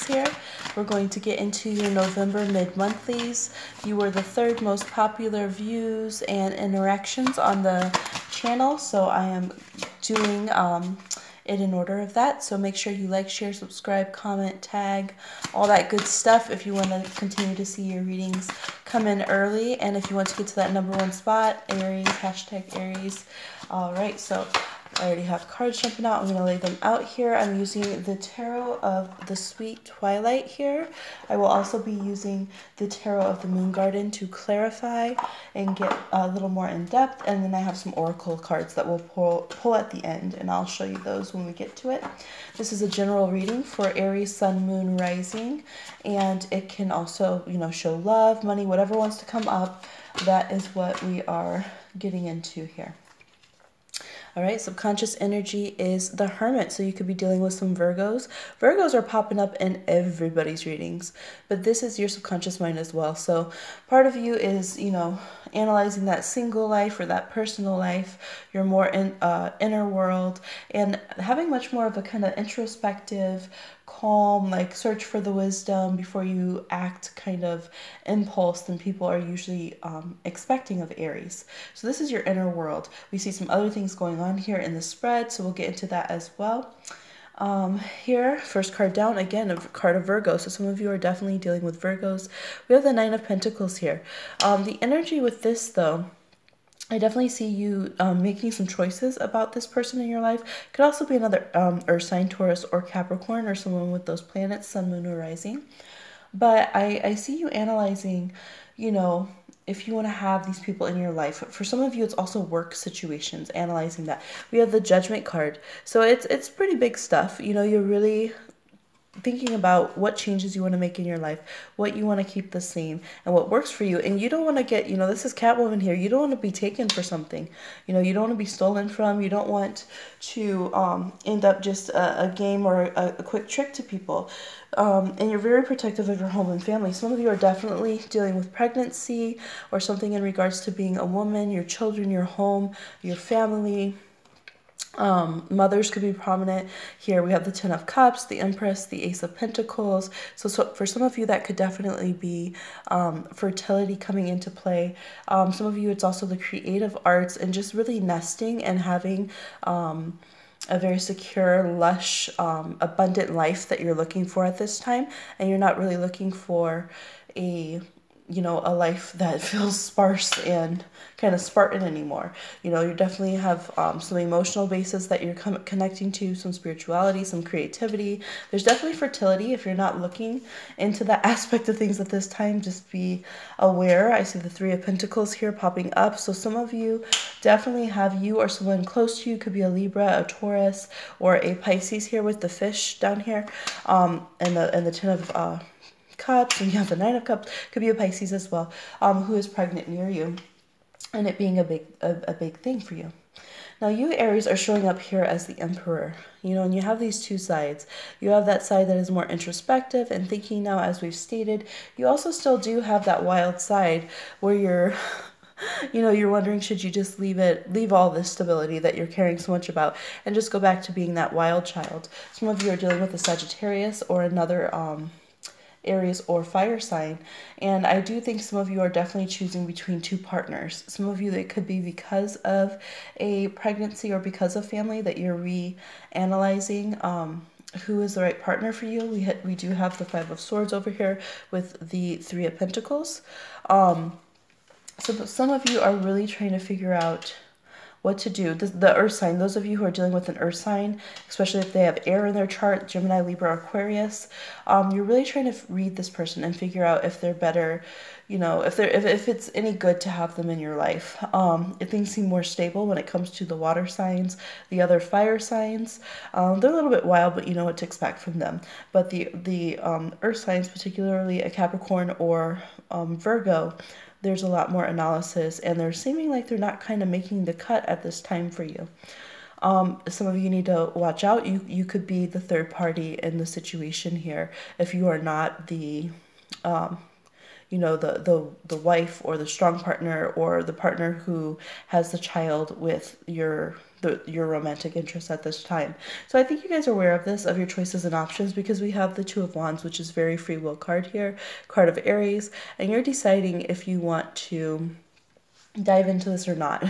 here. We're going to get into your November mid-monthlies. You were the third most popular views and interactions on the channel, so I am doing it in order of that. So make sure you like, share, subscribe, comment, tag, all that good stuff if you want to continue to see your readings come in early. And if you want to get to that #1 spot, Aries, #Aries. All right, so I already have cards jumping out. I'm going to lay them out here. I'm using the Tarot of the Sweet Twilight here. I will also be using the Tarot of the Moon Garden to clarify and get a little more in depth. And then I have some Oracle cards that we'll pull at the end, and I'll show you those when we get to it. This is a general reading for Aries, Sun, Moon, Rising, and it can also, show love, money, whatever wants to come up. That is what we are getting into here. All right, subconscious energy is the Hermit, so you could be dealing with some Virgos. Virgos are popping up in everybody's readings, but this is your subconscious mind as well. So part of you is, analyzing that single life or that personal life, your more inner world, and having much more of a kind of introspective, calm, like search for the wisdom before you act kind of impulse than people are usually expecting of Aries. So this is your inner world. We see some other things going on here in the spread, so we'll get into that as well. Here, first card down, again, a card of Virgo. So some of you are definitely dealing with Virgos. We have the Nine of Pentacles here. The energy with this, though, I definitely see you making some choices about this person in your life. Could also be another Earth sign, Taurus or Capricorn, or someone with those planets, Sun, Moon, or Rising. But I see you analyzing, if you want to have these people in your life. For some of you, it's also work situations, analyzing that. We have the Judgment card. So it's pretty big stuff. You're really thinking about what changes you want to make in your life, what you want to keep the same, and what works for you. And you don't want to get, this is Catwoman here. You don't want to be taken for something. You don't want to be stolen from. You don't want to end up just a game or a quick trick to people. And you're very protective of your home and family. Some of you are definitely dealing with pregnancy or something in regards to being a woman, your children, your home, your family. Mothers could be prominent here. We have the Ten of Cups, the Empress, the Ace of Pentacles. So for some of you, that could definitely be fertility coming into play. Some of you, it's also the creative arts and just really nesting and having a very secure, lush, abundant life that you're looking for at this time. And you're not really looking for a life that feels sparse and kind of Spartan anymore. You definitely have some emotional bases that you're connecting to, some spirituality, some creativity. There's definitely fertility. If you're not looking into that aspect of things at this time, just be aware. I see the Three of Pentacles here popping up. So some of you definitely have you or someone close to you, could be a Libra, a Taurus, or a Pisces here with the fish down here, and the Ten of Cups, and you have the Nine of Cups, could be a Pisces as well, who is pregnant near you, and it being a big thing for you. Now you Aries are showing up here as the Emperor, and you have these two sides. You have that side that is more introspective and thinking now, as we've stated. You also still do have that wild side where you're you're wondering, should you just leave all this stability that you're caring so much about and just go back to being that wild child. Some of you are dealing with a Sagittarius or another Aries or fire sign, and I do think some of you are definitely choosing between two partners. Some of you, that could be because of a pregnancy or because of family, that you're reanalyzing who is the right partner for you. We do have the Five of Swords over here with the Three of Pentacles. So some of you are really trying to figure out what to do. The earth sign, those of you who are dealing with an earth sign, especially if they have air in their chart, Gemini, Libra, Aquarius, you're really trying to read this person and figure out if they're better, if it's any good to have them in your life. If things seem more stable when it comes to the water signs, the other fire signs, they're a little bit wild, but you know what to expect from them. But the earth signs, particularly a Capricorn or Virgo, there's a lot more analysis, and they're seeming like they're not kind of making the cut at this time for you. Some of you need to watch out. You could be the third party in the situation here if you are not the the wife or the strong partner or the partner who has the child with your romantic interest at this time. So I think you guys are aware of this, of your choices and options, because we have the Two of Wands, which is very free will card here, card of Aries, and you're deciding if you want to dive into this or not.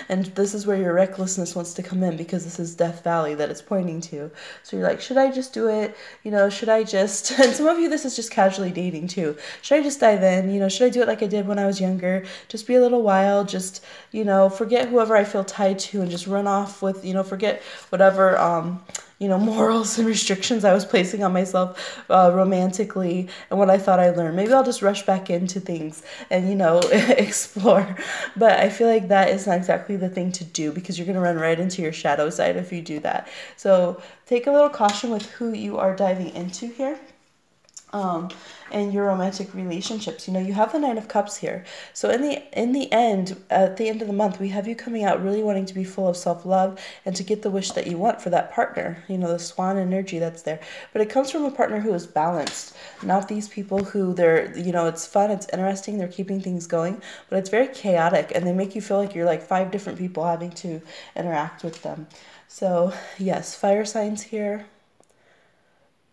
And this is where your recklessness wants to come in, because this is Death Valley that it's pointing to. So you're like, should I just do it? Should I just, and some of you, this is just casually dating too. Should I just dive in? Should I do it like I did when I was younger? Just be a little wild, just, forget whoever I feel tied to and just run off with, forget whatever, morals and restrictions I was placing on myself romantically and what I thought I learned. Maybe I'll just rush back into things and, explore. But I feel like that is not exactly the thing to do, because you're going to run right into your shadow side if you do that. So take a little caution with who you are diving into here. And your romantic relationships. You have the Nine of Cups here. So in the end, at the end of the month, we have you coming out really wanting to be full of self-love and to get the wish that you want for that partner. The swan energy that's there. But it comes from a partner who is balanced, not these people who it's fun, it's interesting, they're keeping things going, but it's very chaotic and they make you feel like you're like 5 different people having to interact with them. So yes, fire signs here.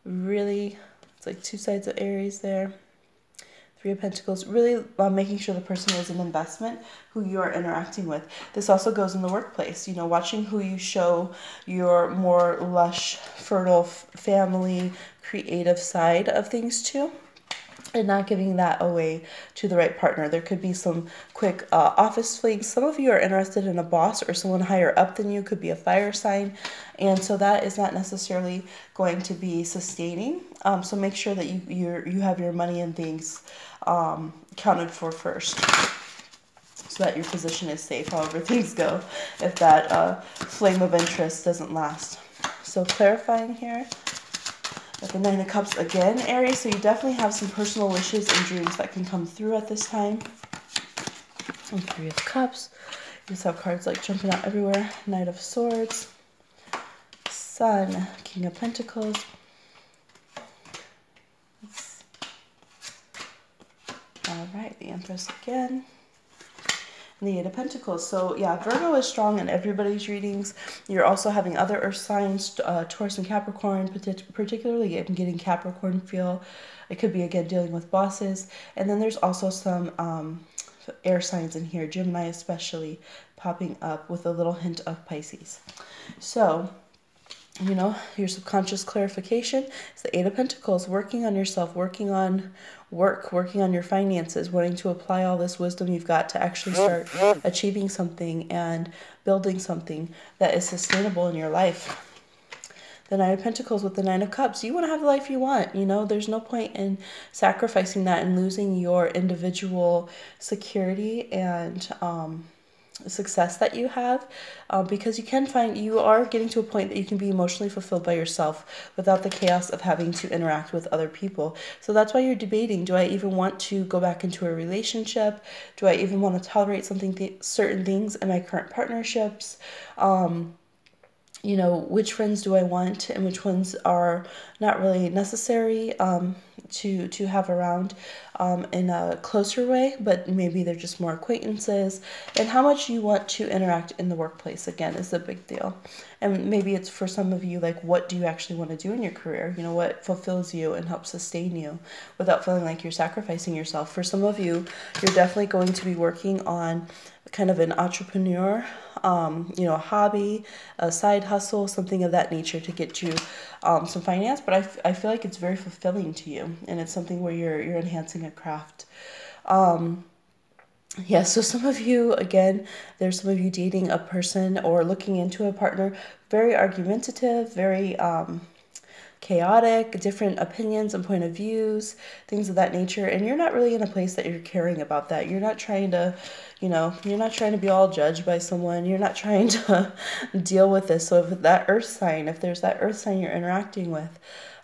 Really, it's like 2 sides of Aries there. 3 of Pentacles, really making sure the person is an investment who you are interacting with. This also goes in the workplace, watching who you show your more lush, fertile, family, creative side of things to, and not giving that away to the right partner. There could be some quick office flings. Some of you are interested in a boss or someone higher up than you, could be a fire sign. And so that is not necessarily going to be sustaining. So make sure that you have your money and things counted for first, so that your position is safe, however things go, if that flame of interest doesn't last. So clarifying here. With the Nine of Cups again, Aries, so you definitely have some personal wishes and dreams that can come through at this time. And 3 of Cups. You just have cards like jumping out everywhere. Knight of Swords. Sun. King of Pentacles. All right, the Empress again. And the 8 of Pentacles. So yeah, Virgo is strong in everybody's readings. You're also having other earth signs, Taurus and Capricorn, particularly I'm getting Capricorn feel. It could be, again, dealing with bosses. And then there's also some air signs in here, Gemini especially, popping up with a little hint of Pisces. So, your subconscious clarification is the 8 of Pentacles, working on yourself, working on work, working on your finances, wanting to apply all this wisdom you've got to actually start achieving something and building something that is sustainable in your life. The 9 of Pentacles with the 9 of Cups. You want to have the life you want. There's no point in sacrificing that and losing your individual security and success that you have, because you are getting to a point that you can be emotionally fulfilled by yourself without the chaos of having to interact with other people. So that's why you're debating, do I even want to go back into a relationship? Do I even want to tolerate certain things in my current partnerships? Which friends do I want and which ones are not really necessary to have around in a closer way, but maybe they're just more acquaintances. And how much you want to interact in the workplace, again, is a big deal. And maybe it's for some of you, like, what do you actually want to do in your career? What fulfills you and helps sustain you without feeling like you're sacrificing yourself. For some of you, you're definitely going to be working on kind of an entrepreneur, a hobby, a side hustle, something of that nature to get you some finance. But I feel like it's very fulfilling to you, and it's something where you're enhancing a craft. Yeah, so some of you, again, there's some of you dating a person or looking into a partner, very argumentative, very chaotic, different opinions and point of views, things of that nature. And you're not really in a place that you're caring about that. You're not trying to, you're not trying to be all judged by someone. You're not trying to deal with this. So if there's that earth sign you're interacting with,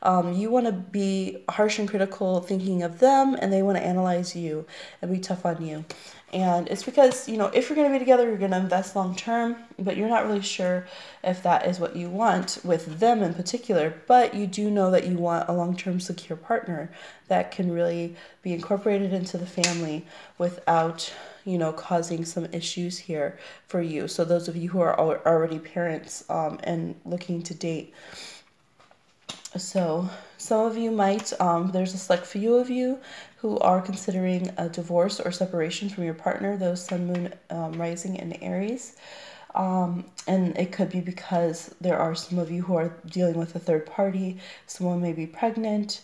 You want to be harsh and critical thinking of them, and they want to analyze you and be tough on you. And it's because, if you're going to be together, you're going to invest long term, but you're not really sure if that is what you want with them in particular. But you do know that you want a long term secure partner that can really be incorporated into the family without, causing some issues here for you. So, those of you who are already parents and looking to date. So some of you might, there's a select few of you who are considering a divorce or separation from your partner, those sun, moon, rising in Aries. And it could be because there are some of you who are dealing with a third party. Someone may be pregnant.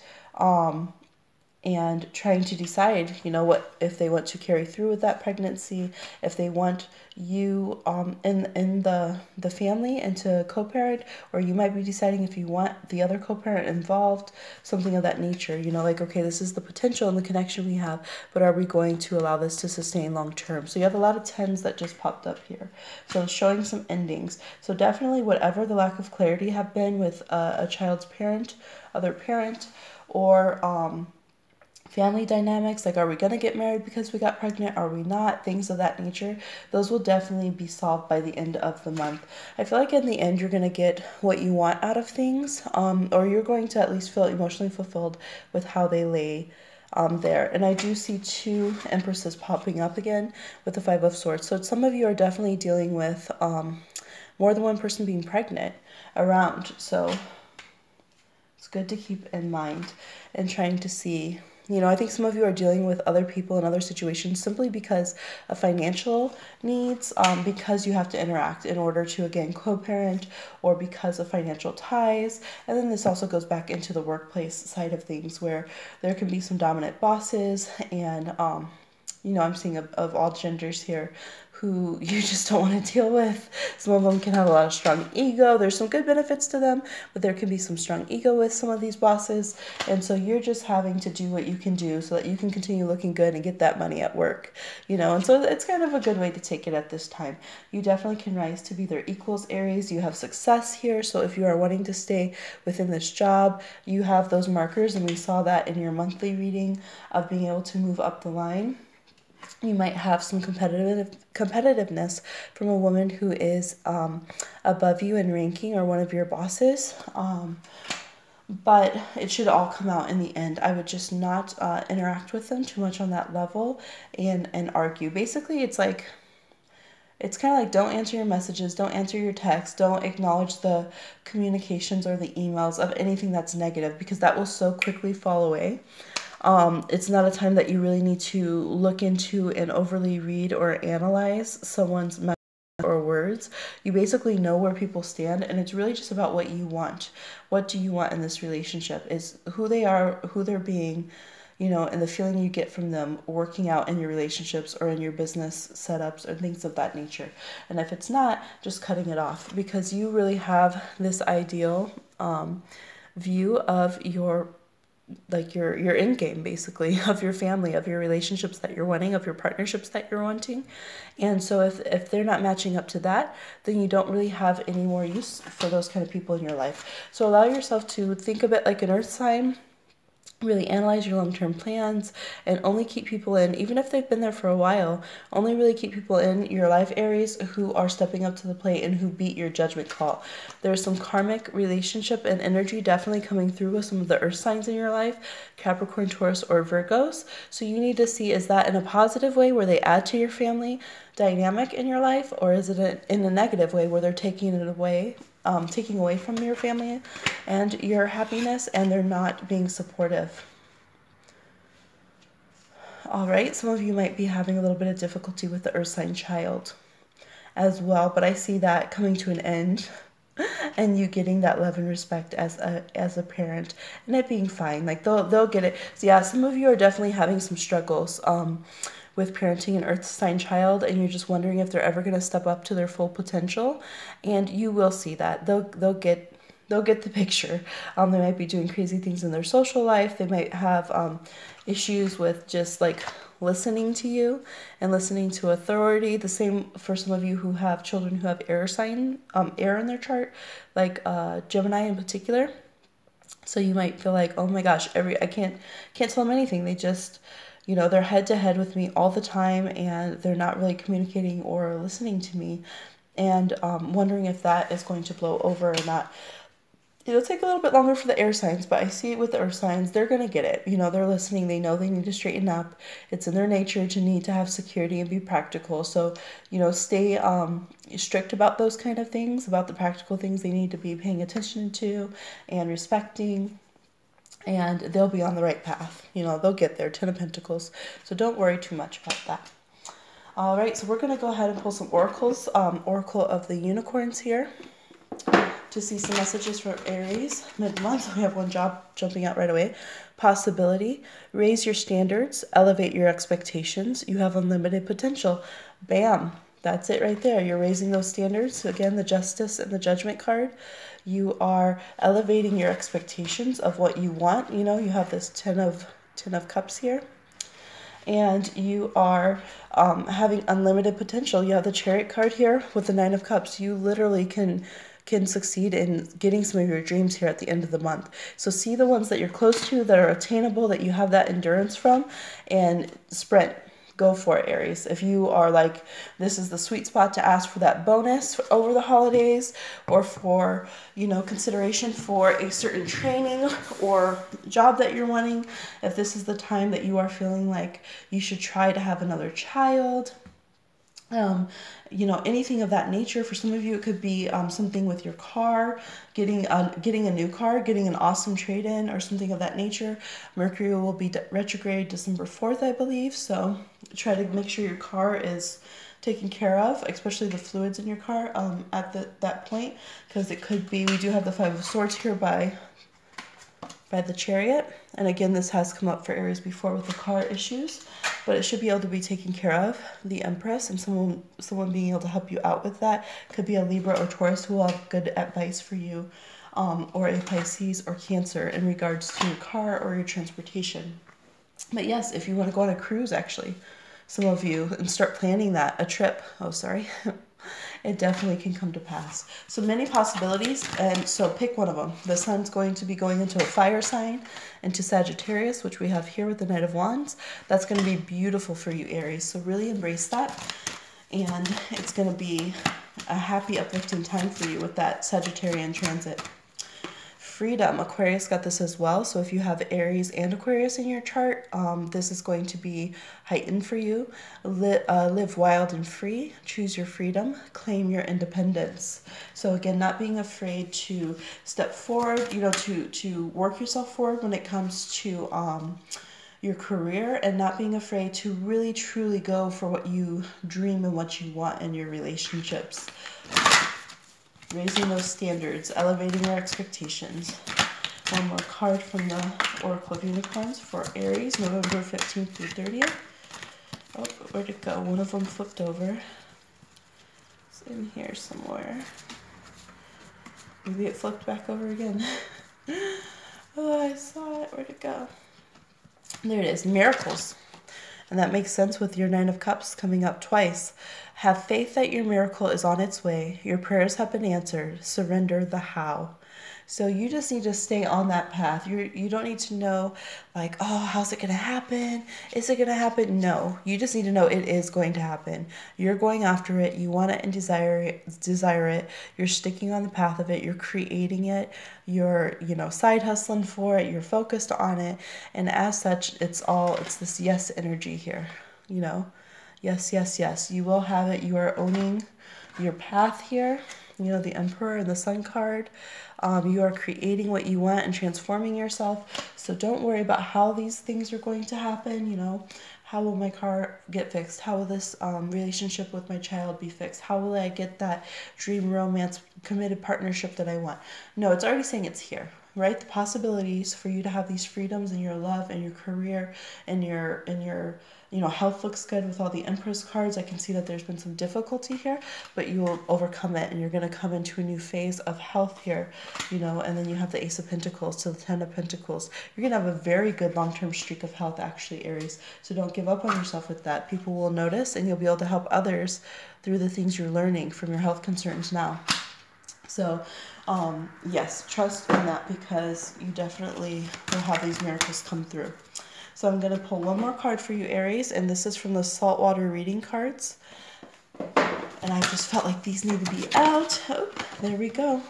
And trying to decide, what if they want to carry through with that pregnancy, if they want you in the family and to co-parent, or you might be deciding if you want the other co-parent involved, something of that nature. Like, okay, this is the potential and the connection we have, but are we going to allow this to sustain long term? So you have a lot of tens that just popped up here, so showing some endings. So definitely, whatever the lack of clarity have been with a child's parent, other parent, or family dynamics, like, are we going to get married because we got pregnant? Are we not? Things of that nature. Those will definitely be solved by the end of the month. I feel like in the end, you're going to get what you want out of things, or you're going to at least feel emotionally fulfilled with how they lay there. And I do see two empresses popping up again with the Five of Swords. So some of you are definitely dealing with more than one person being pregnant around. So it's good to keep in mind and trying to see. I think some of you are dealing with other people in other situations simply because of financial needs, because you have to interact in order to, again, co-parent, or because of financial ties. And then this also goes back into the workplace side of things, where there can be some dominant bosses and, I'm seeing of all genders here, who you just don't want to deal with. Some of them can have a lot of strong ego. There's some good benefits to them, but there can be some strong ego with some of these bosses. And so you're just having to do what you can do so that you can continue looking good and get that money at work, And so it's kind of a good way to take it at this time. You definitely can rise to be their equals, Aries. You have success here. So if you are wanting to stay within this job, you have those markers. And we saw that in your monthly reading of being able to move up the line. You might have some competitiveness from a woman who is above you in ranking, or one of your bosses. But it should all come out in the end. I would just not interact with them too much on that level and argue. Basically, it's kind of like, don't answer your messages, don't answer your texts, don't acknowledge the communications or the emails of anything that's negative, because that will so quickly fall away. It's not a time that you really need to look into and overly read or analyze someone's message or words. You basically know where people stand, and it's really just about what you want. What do you want in this relationship? Is who they are, who they're being, and the feeling you get from them working out in your relationships or in your business setups or things of that nature. And if it's not, just cutting it off, because you really have this ideal view of your end game, basically, of your family, of your relationships that you're wanting, of your partnerships that you're wanting. And so if they're not matching up to that, then you don't really have any more use for those kind of people in your life. So allow yourself to think a bit like an earth sign. Really analyze your long-term plans, and only keep people in, even if they've been there for a while, only really keep people in your life, Aries, who are stepping up to the plate and who beat your judgment call. There's some karmic relationship and energy definitely coming through with some of the earth signs in your life, Capricorn, Taurus, or Virgos. So you need to see, is that in a positive way where they add to your family dynamic in your life, or is it in a negative way where they're taking away from your family and your happiness, and they're not being supportive? All right, some of you might be having a little bit of difficulty with the earth sign child as well, but I see that coming to an end and you getting that love and respect as a parent, and it being fine. Like, they'll get it. So yeah, some of you are definitely having some struggles with parenting an earth sign child, and you're just wondering if they're ever going to step up to their full potential, and you will see that they'll get the picture. They might be doing crazy things in their social life. They might have issues with just like listening to you and listening to authority. The same for some of you who have children who have air in their chart, like Gemini in particular. So you might feel like, oh my gosh, I can't tell them anything. They just, they're head to head with me all the time, and they're not really communicating or listening to me, and wondering if that is going to blow over or not. It'll take a little bit longer for the air signs, but I see it with the earth signs. They're going to get it. They're listening. They know they need to straighten up. It's in their nature to need to have security and be practical. So, stay strict about those kind of things, about the practical things they need to be paying attention to and respecting. And they'll be on the right path. They'll get there. 10 of Pentacles. So don't worry too much about that. All right, so we're going to go ahead and pull some oracles. Oracle of the Unicorns here, to see some messages for Aries mid-month. We have one job jumping out right away. Possibility. Raise your standards. Elevate your expectations. You have unlimited potential. Bam. That's it right there. You're raising those standards. So again, the Justice and the Judgment card. You are elevating your expectations of what you want. You have this Ten of Cups here. And you are having unlimited potential. You have the Chariot card here with the Nine of Cups. You literally can succeed in getting some of your dreams here at the end of the month. So see the ones that you're close to, that are attainable, that you have that endurance from, and sprint. Go for it, Aries. If you are like, this is the sweet spot to ask for that bonus over the holidays, or for, consideration for a certain training or job that you're wanting, if this is the time that you are feeling like you should try to have another child, anything of that nature. For some of you, it could be something with your car, getting a new car, getting an awesome trade-in, or something of that nature. Mercury will be retrograde December 4th, I believe. So try to make sure your car is taken care of, especially the fluids in your car at that point, because it could be, we do have the Five of Swords here by the Chariot. And again, this has come up for Aries before with the car issues, but it should be able to be taken care of. The Empress, and someone being able to help you out with that. Could be a Libra or Taurus who will have good advice for you, or a Pisces or Cancer in regards to your car or your transportation. But yes, if you want to go on a cruise, actually, some of you, and start planning a trip. Oh, sorry. It definitely can come to pass. So many possibilities, and so pick one of them. The sun's going to be going into a fire sign, into Sagittarius, which we have here with the Knight of Wands. That's going to be beautiful for you, Aries. So really embrace that, and it's going to be a happy, uplifting time for you with that Sagittarian transit. Freedom. Aquarius got this as well. So if you have Aries and Aquarius in your chart, this is going to be heightened for you. Live wild and free. Choose your freedom. Claim your independence. So again, not being afraid to step forward, to work yourself forward when it comes to your career, and not being afraid to really truly go for what you dream and what you want in your relationships. Raising those standards, elevating your expectations. One more card from the Oracle of Unicorns for Aries, November 15th through 30th. Oh, where'd it go? One of them flipped over. It's in here somewhere. Maybe it flipped back over again. Oh, I saw it. Where'd it go? There it is. Miracles. And that makes sense with your Nine of Cups coming up twice. Have faith that your miracle is on its way. Your prayers have been answered. Surrender the how. So you just need to stay on that path. You don't need to know, like, oh, how's it going to happen? Is it going to happen? No. You just need to know it is going to happen. You're going after it. You want it and desire it. You're sticking on the path of it. You're creating it. You're, side hustling for it. You're focused on it. And as such, it's this yes energy here, Yes, yes, yes. You will have it. You are owning your path here. The Emperor and the Sun card. You are creating what you want and transforming yourself. So don't worry about how these things are going to happen. How will my car get fixed? How will this relationship with my child be fixed? How will I get that dream romance committed partnership that I want? No, it's already saying it's here, right? The possibilities for you to have these freedoms in your love and your career and your health looks good with all the Empress cards. I can see that there's been some difficulty here, but you will overcome it, and you're going to come into a new phase of health here, and then you have the Ace of Pentacles to the Ten of Pentacles. You're going to have a very good long-term streak of health, actually, Aries. So don't give up on yourself with that. People will notice, and you'll be able to help others through the things you're learning from your health concerns now. So Yes, trust in that because you definitely will have these miracles come through. So I'm going to pull one more card for you, Aries, and this is from the Saltwater Reading cards. And I just felt like these need to be out. Oh, there we go.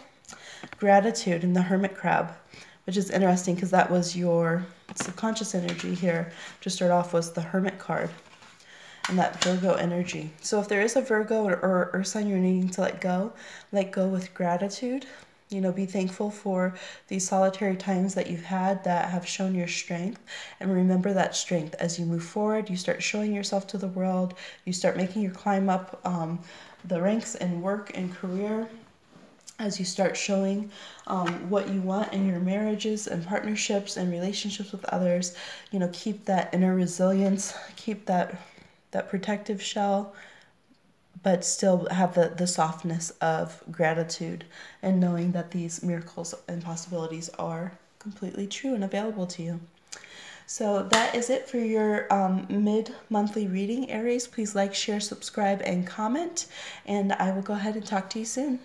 Gratitude and the Hermit Crab, which is interesting because that was your subconscious energy here. To start off was the Hermit card and that Virgo energy. So if there is a Virgo or Earth sign you're needing to let go with gratitude. You know, be thankful for these solitary times that you've had that have shown your strength. And remember that strength as you move forward. You start showing yourself to the world. You start making your climb up the ranks in work and career. As you start showing what you want in your marriages and partnerships and relationships with others, you know, keep that inner resilience, keep that protective shell, but still have the softness of gratitude and knowing that these miracles and possibilities are completely true and available to you. So that is it for your mid-monthly reading, Aries. Please like, share, subscribe, and comment. And I will go ahead and talk to you soon.